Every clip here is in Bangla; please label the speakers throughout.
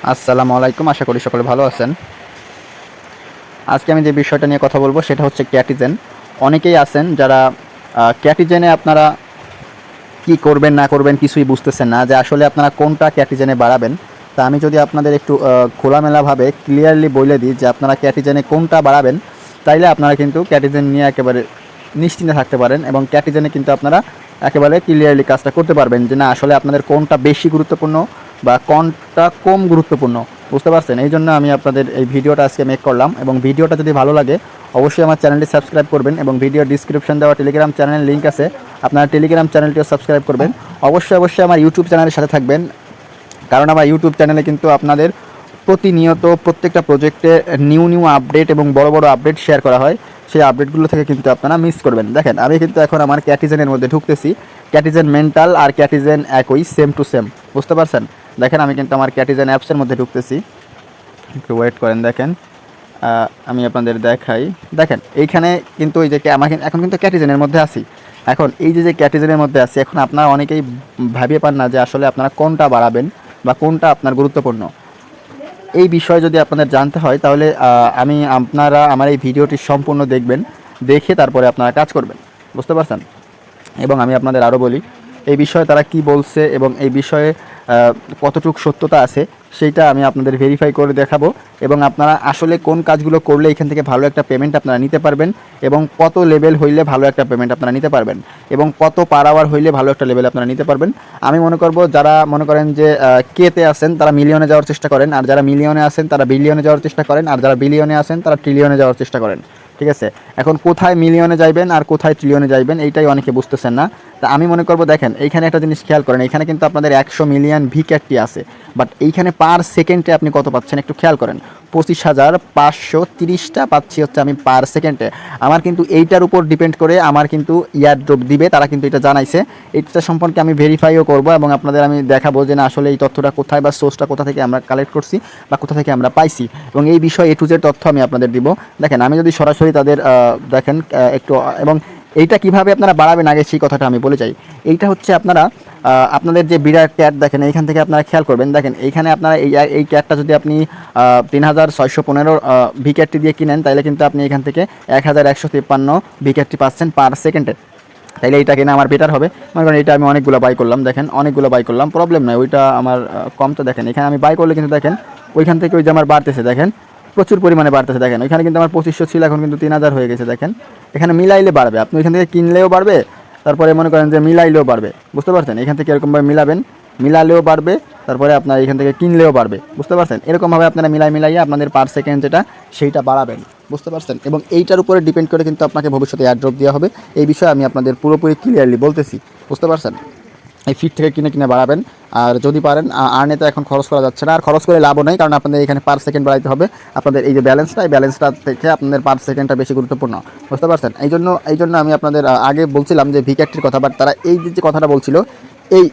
Speaker 1: আসসালামু আলাইকুম। আশা করি সকলে ভালো আছেন। আজকে আমি যে বিষয়টা নিয়ে কথা বলবো সেটা হচ্ছে ক্যাটিজেন। অনেকেই আছেন যারা ক্যাটিজেনে আপনারা কি করবেন না করবেন কিছুই বুঝতেছেন না যে আসলে আপনারা কোনটা ক্যাটিজেনে বাড়াবেন। তা আমি যদি আপনাদের একটু খোলামেলাভাবে ক্লিয়ারলি বলে দিই যে আপনারা ক্যাটিজেনে কোনটা বাড়াবেন, তাইলে আপনারা কিন্তু ক্যাটিজেন নিয়ে একেবারে নিশ্চিন্তে থাকতে পারেন এবং ক্যাটিজেনে কিন্তু আপনারা একেবারে ক্লিয়ারলি কাজটা করতে পারবেন যে না আসলে আপনাদের কোনটা বেশি গুরুত্বপূর্ণ বা কোনটা কম গুরুত্বপূর্ণ। বুঝতে পারছেন? এই জন্য আমি আপনাদের এই ভিডিওটা আজকে মেক করলাম এবং ভিডিওটা যদি ভালো লাগে অবশ্যই আমার চ্যানেলটি সাবস্ক্রাইব করবেন এবং ভিডিও ডিসক্রিপশন দেওয়া টেলিগ্রাম চ্যানেলের লিঙ্ক আছে, আপনারা টেলিগ্রাম চ্যানেলটিও সাবস্ক্রাইব করবেন। অবশ্যই আমার ইউটিউব চ্যানেলের সাথে থাকবেন, কারণ আমার ইউটিউব চ্যানেলে কিন্তু আপনাদের প্রতিনিয়ত প্রত্যেকটা প্রজেক্টে নিউ আপডেট এবং বড় আপডেট শেয়ার করা হয়। সেই আপডেটগুলো থেকে কিন্তু আপনারা মিস করবেন। দেখেন আমি কিন্তু এখন আমার ক্যাটিজেনের মধ্যে ঢুকতেছি। ক্যাটিজেন মেন্টাল আর ক্যাটিজেন একই, সেম টু সেম। বুঝতে পারছেন? দেখেন আমি কিন্তু আমার ক্যাটিজেন অ্যাপসের মধ্যে ঢুকতেছি। একটু ওয়েট করেন, দেখেন আমি আপনাদের দেখাই। দেখেন এইখানে কিন্তু এই যে আমার এখন কিন্তু ক্যাটিজেনের মধ্যে আছি। এখন এই যে ক্যাটিজেনের মধ্যে আছি, এখন আপনারা অনেকেই ভাবিয়ে পান না যে আসলে আপনারা কোনটা বাড়াবেন বা কোনটা আপনার গুরুত্বপূর্ণ। এই বিষয়ে যদি আপনাদের জানতে হয় তাহলে আপনারা আমার এই ভিডিওটি সম্পূর্ণ দেখবেন, দেখে তারপরে আপনারা কাজ করবেন। বুঝতে পারছেন? এবং আমি আপনাদের আরও বলি এই বিষয়ে তারা কি বলছে এবং এই বিষয়ে কতটুকু সত্যতা আছে সেইটা আমি আপনাদের ভেরিফাই করে দেখাবো এবং আপনারা আসলে কোন কাজগুলো করলে এখান থেকে ভালো একটা পেমেন্ট আপনারা নিতে পারবেন এবং কত লেভেল হইলে ভালো একটা পেমেন্ট আপনারা নিতে পারবেন এবং কত পার আওয়ার হইলে ভালো একটা লেভেল আপনারা নিতে পারবেন। আমি মনে করব যারা মনে করেন যে কেতে আছেন তারা মিলিয়নে যাওয়ার চেষ্টা করেন, আর যারা মিলিয়নে আছেন তারা বিলিয়নে যাওয়ার চেষ্টা করেন, আর যারা বিলিয়নে আছেন তারা ট্রিলিয়নে যাওয়ার চেষ্টা করেন। ঠিক আছে? এখন কোথায় মিলিয়নে যাইবেন আর কোথায় ট্রিলিয়নে যাইবেন এইটাই অনেকে বুঝতেছেন না। তা আমি মনে করবো দেখেন এইখানে একটা জিনিস খেয়াল করেন, এখানে কিন্তু আপনাদের 100 মিলিয়ন ভিক্যাটটি আছে, বাট এইখানে পার সেকেন্ডে আপনি কত পাচ্ছেন একটু খেয়াল করেন। 25,530টা পাচ্ছি হচ্ছে আমি পার সেকেন্ডে। আমার কিন্তু এইটার উপর ডিপেন্ড করে আমার কিন্তু ইয়ারড্রপ দিবে, তারা কিন্তু এটা জানাইছে। এইটা সম্পর্কে আমি ভেরিফাইও করব এবং আপনাদের আমি দেখাবো যে না আসলে এই তথ্যটা কোথায় বা সোর্সটা কোথা থেকে আমরা কালেক্ট করছি বা কোথা থেকে আমরা পাইছি এবং এই বিষয়ে A to Z তথ্য আমি আপনাদের দিব। দেখেন আমি যদি সরাসরি তাদের দেখেন একটু, এবং এইটা কিভাবে আপনারা বাড়াবেন আগে সেই কথাটা আমি বলে যাই। এইটা হচ্ছে আপনারা আপনাদের যে বিরাট ক্যাট দেখেন এইখান থেকে আপনারা খেয়াল করবেন। দেখেন এইখানে আপনারা এই ক্যাটটা যদি আপনি 3615 ভিক্যাটটি দিয়ে কিনেন তাহলে কিন্তু আপনি এখান থেকে 1153 ভিক্যাটটি পাচ্ছেন পার সেকেন্ডে। তাইলে এইটা কিনে আমার বেটার হবে। মনে করেন এটা আমি অনেকগুলো বাই করলাম, দেখেন অনেকগুলো বাই করলাম, প্রবলেম নয়, ওইটা আমার কম। তো দেখেন এখানে আমি বাই করলে কিন্তু দেখেন ওইখান থেকে ওই যে আমার বাড়তেছে, দেখেন প্রচুর পরিমাণে বাড়তেছে। দেখেন ওইখানে কিন্তু আমার 2500 ছিল, এখন কিন্তু 3000 হয়ে গেছে। দেখেন এখানে মিলাইলে বাড়বে, আপনি ওইখান থেকে কিনলেও বাড়বে, তারপরে মনে করেন যে মিলাইলেও বাড়বে। বুঝতে পারছেন? এখান থেকে এরকমভাবে মিলাবেন, মিলালেও বাড়বে, তারপরে আপনার এখান থেকে কিনলেও বাড়বে। বুঝতে পারছেন? এরকমভাবে আপনারা মিলাইয়ে আপনাদের পার সেকেন্ড যেটা সেইটা বাড়াবেন। বুঝতে পারছেন? এবং এইটার উপরে ডিপেন্ড করে কিন্তু আপনাকে ভবিষ্যতে এয়ারড্রপ দেওয়া হবে। এই বিষয়ে আমি আপনাদের পুরোপুরি ক্লিয়ারলি বলতেছি। বুঝতে পারছেন? এই ফিট থেকে কিনে বাড়াবেন। আর যদি পারেন আর্নে তো এখন খরচ করা যাচ্ছে না, আর খরচ করে লাভও নেই, কারণ আপনাদের এখানে পার সেকেন্ড বাড়াইতে হবে। আপনাদের এই যে ব্যালেন্সটা, এই ব্যালেন্সটা থেকে আপনাদের পার সেকেন্ডটা বেশি গুরুত্বপূর্ণ। বুঝতে পারছেন? এই জন্য আমি আপনাদের আগে বলছিলাম যে ভিক্যাটটির কথা, বাট তারা এই যে কথাটা বলছিল এই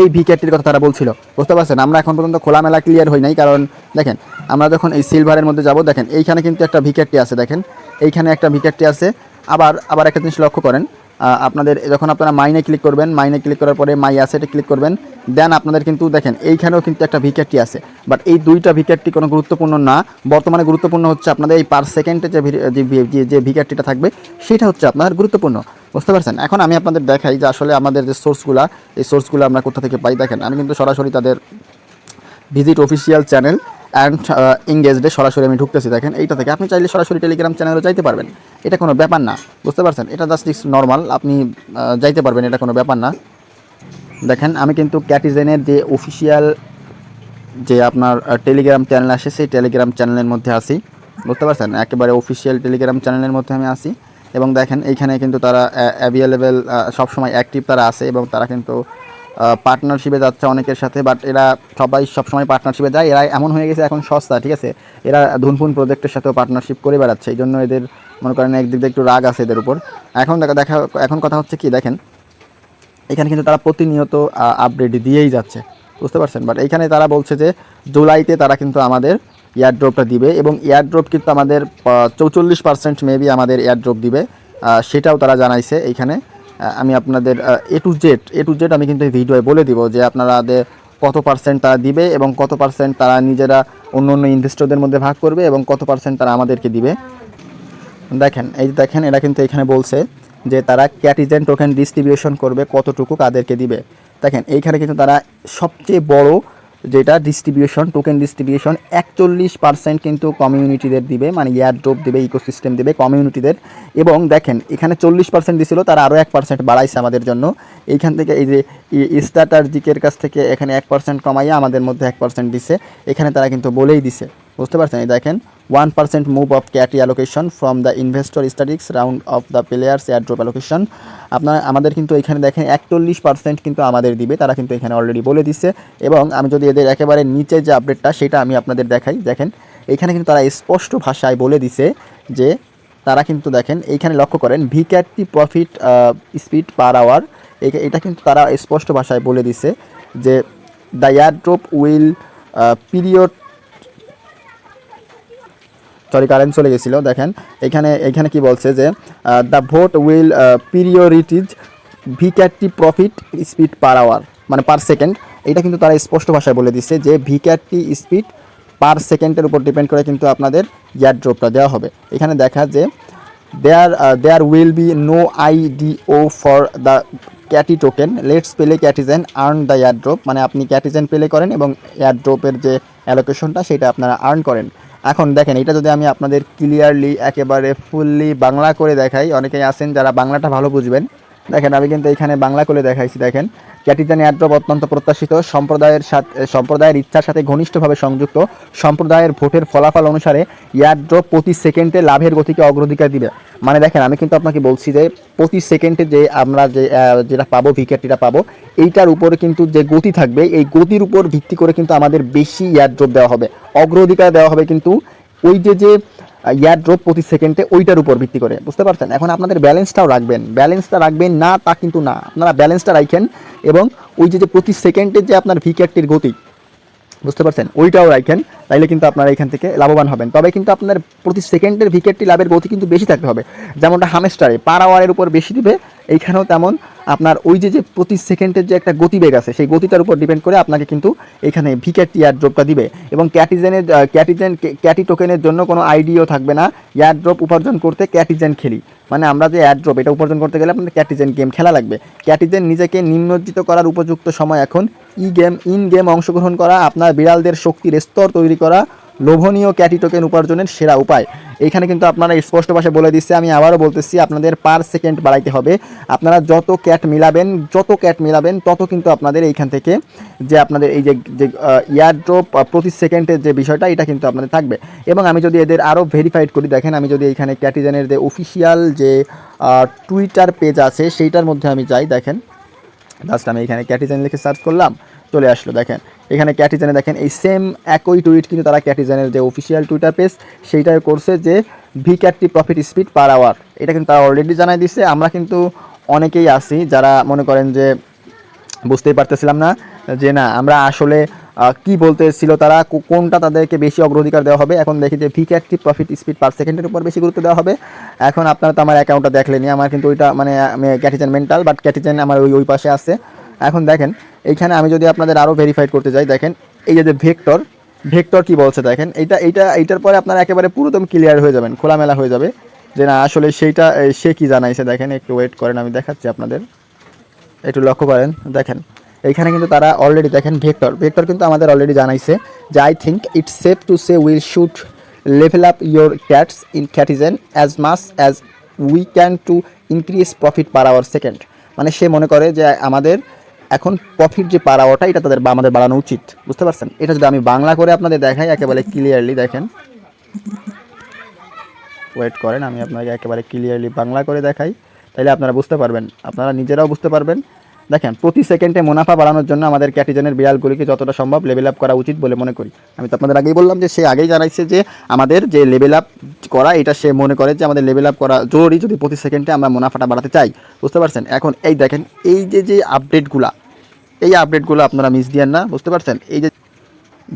Speaker 1: এই ভিক্যাটটির কথা তারা বলছিল। বুঝতে পারছেন? আমরা এখন পর্যন্ত খোলামেলা ক্লিয়ার হই নাই, কারণ দেখেন আমরা যখন এই সিলভারের মধ্যে যাব, দেখেন এইখানে কিন্তু একটা ভিক্যাটটি আছে, দেখেন এইখানে একটা ভিক্যাটটি আছে। আবার একটা জিনিস লক্ষ্য করেন, আপনাদের যখন আপনারা মাইনে ক্লিক করবেন, মাইনে ক্লিক করার পরে মাই অ্যাসেটে ক্লিক করবেন, দেন আপনাদের কিন্তু দেখেন এইখানেও কিন্তু একটা ভিক্যাটটি আছে। বাট এই দুইটা ভিক্যাটটি কোনো গুরুত্বপূর্ণ না। বর্তমানে গুরুত্বপূর্ণ হচ্ছে আপনাদের এই পার সেকেন্ডে যে ভিক্যাটটিটা থাকবে সেটা হচ্ছে আপনার গুরুত্বপূর্ণ। বুঝতে পারছেন? এখন আমি আপনাদের দেখাই যে আসলে আমাদের যে সোর্সগুলো, এই সোর্সগুলো আমরা কোথা থেকে পাই। দেখেন আমি কিন্তু সরাসরি তাদের ভিজিট অফিসিয়াল চ্যানেল অ্যান্ড এঙ্গেজডে সরাসরি আমি ঢুকতেছি। দেখেন এইটা থেকে আপনি চাইলে সরাসরি টেলিগ্রাম চ্যানেলে যাইতে পারবেন, এটা কোনো ব্যাপার না। বুঝতে পারছেন? এটা জাস্ট নর্মাল, আপনি যাইতে পারবেন, এটা কোনো ব্যাপার না। দেখেন আমি কিন্তু ক্যাটিজেনের যে অফিসিয়াল যে আপনার টেলিগ্রাম চ্যানেল আসে সেই টেলিগ্রাম চ্যানেলের মধ্যে আসি। বুঝতে পারছেন? একেবারে অফিসিয়াল টেলিগ্রাম চ্যানেলের মধ্যে আমি আসি এবং দেখেন এইখানে কিন্তু তারা অ্যাভেলেবেল সবসময় অ্যাক্টিভ তারা আছে এবং তারা কিন্তু পার্টনারশিপে যাচ্ছে অনেকের সাথে। বাট এরা সবসময় পার্টনারশিপে যায়, এরা এমন হয়ে গেছে এখন সস্তা। ঠিক আছে? এরা ধুনফুন প্রজেক্টের সাথেও পার্টনারশিপ করে বেড়াচ্ছে, এই জন্য এদের মনে করেন একদিক দিয়ে একটু রাগ আছে এদের উপর। এখন কথা হচ্ছে কি, দেখেন এখানে কিন্তু তারা প্রতিনিয়ত আপডেট দিয়েই যাচ্ছে। বুঝতে পারছেন? বাট এইখানে তারা বলছে যে জুলাইতে তারা কিন্তু আমাদের এয়ারড্রপটা দিবে এবং এয়ারড্রপ কিন্তু আমাদের 44% মেবি আমাদের এয়ারড্রপ দিবে, সেটাও তারা জানাইছে এইখানে। আমি আপনাদের এ টু জেড আমি কিন্তু এই ভিডিওয়ে বলে দিব যে আপনারা কত পার্সেন্ট তারা দিবে এবং কত পার্সেন্ট তারা নিজেরা অন্য অন্য ইনভেস্টরদের মধ্যে ভাগ করবে এবং কত পার্সেন্ট তারা আমাদেরকে দিবে। দেখেন এই যে দেখেন এরা কিন্তু এখানে বলছে যে তারা ক্যাটিজেন টোকেন ডিস্ট্রিবিউশন করবে, কতটুকু কাদেরকে দিবে। দেখেন এইখানে কিন্তু তারা সবচেয়ে বড় যেটা ডিস্ট্রিবিউশন, টোকেন ডিস্ট্রিবিউশন 41% কিন্তু কমিউনিটিদের দিবে, মানে এয়ারড্রপ দেবে, ইকোসিস্টেম দেবে কমিউনিটিদের। এবং দেখেন এখানে 40% দিছিল, তারা আরও 1% বাড়াইছে আমাদের জন্য। এইখান থেকে এই যে স্ট্র্যাটেজিকের কাছ থেকে এখানে 1% কমাইয়া আমাদের মধ্যে 1% দিছে। এখানে তারা কিন্তু বলেই দিছে, বুঝতে পারছেন। এই দেখেন 1% move of Cati allocation from the investor statics round of the players airdrop allocation. আমাদের কিন্তু এখানে দেখেন 41% কিন্তু আমাদের দিবে, তারা কিন্তু এখানে অলরেডি বলে দিচ্ছে। এবং আমি যদি এদের একেবারে নিচে যে আপডেটটা সেটা আমি আপনাদের দেখাই, দেখেন এইখানে কিন্তু তারা স্পষ্ট ভাষায় বলে দিছে যে তারা কিন্তু দেখেন এইখানে লক্ষ্য করেন vCati profit speed per hour, এটা কিন্তু তারা স্পষ্ট ভাষায় বলে দিছে যে the airdrop will period current চলে গেছিলো। দেখেন এইখানে কি বলছে যে the vote will priorities vCati profit speed per hour, মানে পার সেকেন্ড। এটা কিন্তু তারা স্পষ্ট ভাষায় বলে দিচ্ছে যে ভিক্যাটি স্পিড পার সেকেন্ডের উপর ডিপেন্ড করে কিন্তু আপনাদের এয়ারড্রপটা দেওয়া হবে। এখানে দেখা যে there will be no IDO for the Cati token, let's play Catizen earn the airdrop, মানে আপনি ক্যাটিজেন পেলে করেন এবং এয়ারড্রপের যে অ্যালোকেশনটা সেটা আপনারা আর্ন করেন। এখন দেখেন এটা যদি আমি আপনাদের ক্লিয়ারলি একেবারে ফুললি বাংলা করে দেখাই, অনেকেই আছেন যারা বাংলাটা ভালো বুঝবেন। দেখেন আমি কিন্তু এখানে বাংলা করে দেখাইছি। দেখেন ক্যাটিজেন এয়ারড্রপ অত্যন্ত প্রত্যাশিত, সম্প্রদায়ের ইচ্ছার সাথে ঘনিষ্ঠভাবে সংযুক্ত, সম্প্রদায়ের ভোটের ফলাফল অনুসারে এয়ারড্রপ প্রতি সেকেন্ডে লাভের গতিকে অগ্রাধিকার দিবে। মানে দেখেন আমি কিন্তু আপনাকে বলছি যে প্রতি সেকেন্ডে যে আমরা যেটা পাবো ভিকেটিটা পাবো, এইটার উপরে কিন্তু যে গতি থাকবে এই গতির উপর ভিত্তি করে কিন্তু আমাদের বেশি এয়ারড্রপ দেওয়া হবে, অগ্রাধিকার দেওয়া হবে কিন্তু ওই যে এয়ারড্রপ প্রতি সেকেন্ডে ওইটার উপর ভিত্তি করে, বুঝতে পারছেন। এখন আপনাদের ব্যালেন্সটা রাখবেন না তা কিন্তু না, আপনারা ব্যালেন্সটা রাখেন এবং ওই যে প্রতি সেকেন্ডের যে আপনার ভিকেটির গতি, বুঝতে পারছেন, ওইটাও রাখেন, তাইলে কিন্তু আপনারা এখান থেকে লাভবান হবেন। তবে কিন্তু আপনার প্রতি সেকেন্ডের ভিকেটটি লাভের গতি কিন্তু বেশি থাকতে হবে, যেমনটা হামেস্টারে পার আওয়ারের উপর বেশি দিবে, এইখানেও তেমন আপনার ওই যে প্রতি সেকেন্ডের যে একটা গতিবেগ আছে সেই গতিটার উপর ডিপেন্ড করে আপনাকে কিন্তু এখানে ভিকেট এয়ারড্রপটা দিবে। এবং ক্যাটি টোকেনের জন্য কোনো আইডিও থাকবে না, এয়ারড্রপ উপার্জন করতে ক্যাটিজেন খেলি, মানে আমরা যে এয়ারড্রপ এটা উপার্জন করতে গেলে আপনাদের ক্যাটিজেন গেম খেলা লাগবে। ক্যাটিজেন নিজেকে নিম্নজ্জিত করার উপযুক্ত সময় এখন ইন গেম অংশগ্রহণ করা, আপনার বিড়ালদের শক্তির স্তর তৈরি করা, লোভনীয় ক্যাটি টোকেন উপার্জনের সেরা উপায়। এইখানে কিন্তু আপনারা স্পষ্ট ভাষায় বলে দিচ্ছে, আমি আবারও বলতেছি, আপনাদের পার সেকেন্ড বাড়াইতে হবে। আপনারা যত ক্যাট মিলাবেন তত কিন্তু আপনাদের এইখান থেকে যে আপনাদের এই যে এয়ারড্রপ প্রতি সেকেন্ডের যে বিষয়টা এটা কিন্তু আপনাদের থাকবে। এবং আমি যদি এদের আরও ভেরিফাইড করি, দেখেন আমি যদি এইখানে ক্যাটিজেনের যে অফিসিয়াল যে টুইটার পেজ আছে সেইটার মধ্যে আমি যাই, দেখেন জাস্ট আমি এখানে ক্যাটিজেন লিখে সার্চ করলাম, চলে আসলো। দেখেন এখানে ক্যাটিজেনে দেখেন এই সেম একই টুইট কিন্তু তারা ক্যাটিজেনের যে অফিসিয়াল টুইটার পেজ সেইটাই করছে যে ভিক্যাটি প্রফিট স্পিড পার আওয়ার, এটা কিন্তু তারা অলরেডি জানাই দিচ্ছে। আমরা কিন্তু অনেকেই আছি যারা মনে করেন যে বুঝতেই পারতেছিলাম না যে না আমরা আসলে কি বলতেছিল তারা, কোনটা তাদেরকে বেশি অগ্রাধিকার দেওয়া হবে। এখন দেখি যে ভিক্যাটি প্রফিট স্পিড পার সেকেন্ডের উপর বেশি গুরুত্ব দেওয়া হবে। এখন আপনারা তো আমার অ্যাকাউন্টটা দেখলেনি, আমার কিন্তু ওইটা মানে আমি ক্যাটিজেন মেন্টাল, বাট ক্যাটিজেন আমার ওই পাশে আছে। এখন দেখেন এইখানে আমি যদি আপনাদের আরও ভেরিফাইড করতে যাই, দেখেন এই যে ভেক্টর কি বলছে, দেখেন এইটার পরে আপনারা একেবারে পুরোদম ক্লিয়ার হয়ে যাবেন, খোলামেলা হয়ে যাবে যে না আসলে সেইটা সে কি জানাইছে। দেখেন একটু ওয়েট করেন, আমি দেখাচ্ছি আপনাদের, একটু লক্ষ্য করেন। দেখেন এইখানে কিন্তু তারা অলরেডি দেখেন ভেক্টর কিন্তু আমাদের অলরেডি জানাইছে যে I think it's safe to say will should level up your cats in Catizen as much as we can to increase profit per hour second. মানে সে মনে করে যে আমাদের এখন প্রফিট যে পার আওয়ারটা এটা আমাদের বাড়ানো উচিত, বুঝতে পারছেন। এটা যদি আমি বাংলা করে আপনাদের দেখাই একেবারে ক্লিয়ারলি, দেখেন ওয়েট করেন আমি আপনাকে একেবারে ক্লিয়ারলি বাংলা করে দেখাই, তাহলে আপনারা বুঝতে পারবেন, আপনারা নিজেরাও বুঝতে পারবেন। দেখেন প্রতি সেকেন্ডে মুনাফা বাড়ানোর জন্য আমাদের ক্যাটিজেনের বিড়ালগুলিকে যতটা সম্ভব লেভেল আপ করা উচিত বলে মনে করি। আমি তো আপনাদের আগেই বললাম যে সে আগেই জানাইছে যে আমাদের যে লেভেল আপ করা এটা সে মনে করে যে আমাদের লেভেল আপ করা জরুরি যদি প্রতি সেকেন্ডে আমরা মুনাফাটা বাড়াতে চাই, বুঝতে পারছেন। এখন এই দেখেন এই যে আপডেটগুলো আপনারা মিস দিয়েন না, বুঝতে পারছেন। এই যে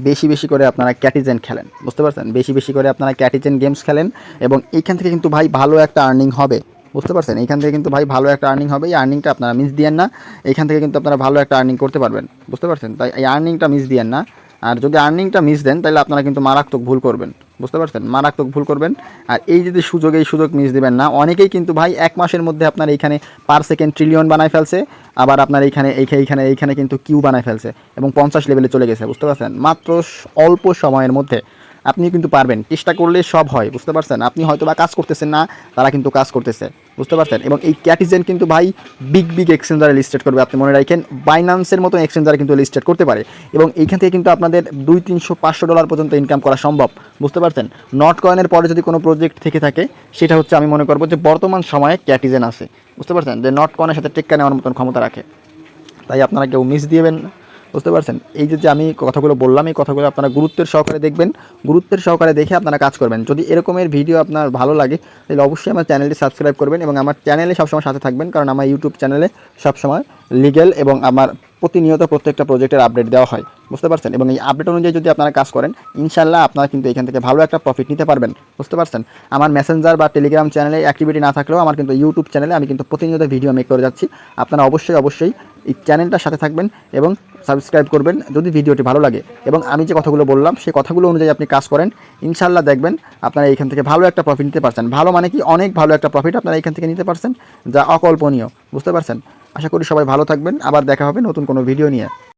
Speaker 1: বেশি করে আপনারা ক্যাটিজেন খেলেন, বুঝতে পারছেন, বেশি করে আপনারা ক্যাটিজেন গেমস খেলেন এবং এইখান থেকে কিন্তু ভাই ভালো একটা আর্নিং হবে। বুঝতে পারছেন? এইখান থেকে কিন্তু ভাই ভালো একটা আর্নিং হবে। এই আর্নিংটা আপনারা মিস দিয়েন না। এইখান থেকে কিন্তু আপনারা ভালো একটা আর্নিং করতে পারবেন। বুঝতে পারছেন? তাই এই আর্নিংটা মিস দিয়েন না। আর যদি আর্নিংটা মিস দেন তাহলে আপনারা কিন্তু মারাত্মক ভুল করবেন। বুঝতে পারছেন? মারাত্মক ভুল করবেন। আর এই যে সুযোগ, এই সুযোগ মিস দিবেন না। অনেকেই কিন্তু ভাই ১ মাসের মধ্যে আপনার এইখানে পার সেকেন্ড ট্রিলিয়ন বানায় ফেলছে। আবার আপনার এইখানে কিন্তু কিউ বানায় ফেলছে এবং ৫০ লেভেলে চলে গেছে। বুঝতে পারছেন? মাত্র অল্প সময়ের মধ্যে আপনি কিন্তু পারবেন। চেষ্টা করলে সব হয়। বুঝতে পারছেন? আপনি হয়তো বা কাজ করতেছেন না, তারা কিন্তু কাজ করতেছে। বুঝতে পারছেন? এবং এই ক্যাটিজেন কিন্তু ভাই বিগ এক্সচেঞ্জারে লিস্টেড করবে। আপনি মনে রাখেন, বাইন্যান্সের মতো এক্সচেঞ্জারে কিন্তু লিস্টেড করতে পারে এবং এইখান থেকে কিন্তু আপনাদের ২০০, ৩০০, $৫০০ পর্যন্ত ইনকাম করা সম্ভব। বুঝতে পারছেন? নট কয়েনের পরে যদি কোনো প্রজেক্ট থেকে থাকে, সেটা হচ্ছে আমি মনে করবো যে বর্তমান সময়ে ক্যাটিজেন আছে। বুঝতে পারছেন? যে নট কয়েনের সাথে টেক্কা নেওয়ার মতন ক্ষমতা রাখে। তাই আপনারা কেউ মিস দিবেন না। বুঝতে পারছেন? এই যে আমি কথাগুলো বললাম, এই কথাগুলো আপনারা গুরুত্বের সহকারে দেখবেন, গুরুত্বের সহকারে দেখে আপনারা কাজ করবেন। যদি এরকমের ভিডিও আপনার ভালো লাগে তাহলে অবশ্যই আমার চ্যানেলটি সাবস্ক্রাইব করবেন এবং আমার চ্যানেলে সবসময় সাথে থাকবেন, কারণ আমার ইউটিউব চ্যানেলে সবসময় লিগ্যাল এবং আমার প্রতিনিয়ত প্রত্যেকটা প্রজেক্টের আপডেট দেওয়া হয়। বুঝতে পারছেন? এবং এই আপডেট অনুযায়ী যদি আপনারা কাজ করেন, ইনশাল্লাহ আপনারা কিন্তু এখান থেকে ভালো একটা প্রফিট নিতে পারবেন। বুঝতে পারছেন? আমার মেসেঞ্জার বা টেলিগ্রাম চ্যানেলে অ্যাক্টিভিটি না থাকলেও আমার কিন্তু ইউটিউব চ্যানেলে আমি কিন্তু প্রতিনিয়ত ভিডিও মেক করে যাচ্ছি। আপনারা অবশ্যই এই চ্যানেলটার সাথে থাকবেন এবং সাবস্ক্রাইব করবেন যদি ভিডিওটি ভালো লাগে। এবং আমি যে কথাগুলো বললাম সেই কথাগুলো অনুযায়ী আপনি কাজ করেন, ইনশাল্লাহ দেখবেন আপনারা এইখান থেকে ভালো একটা প্রফিট নিতে পারছেন। ভালো মানে কি, অনেক ভালো একটা প্রফিট আপনারা এইখান থেকে নিতে পারছেন, যা অকল্পনীয়। বুঝতে পারছেন? আশা করি সবাই ভালো থাকবেন। আবার দেখা হবে নতুন কোনো ভিডিও নিয়ে।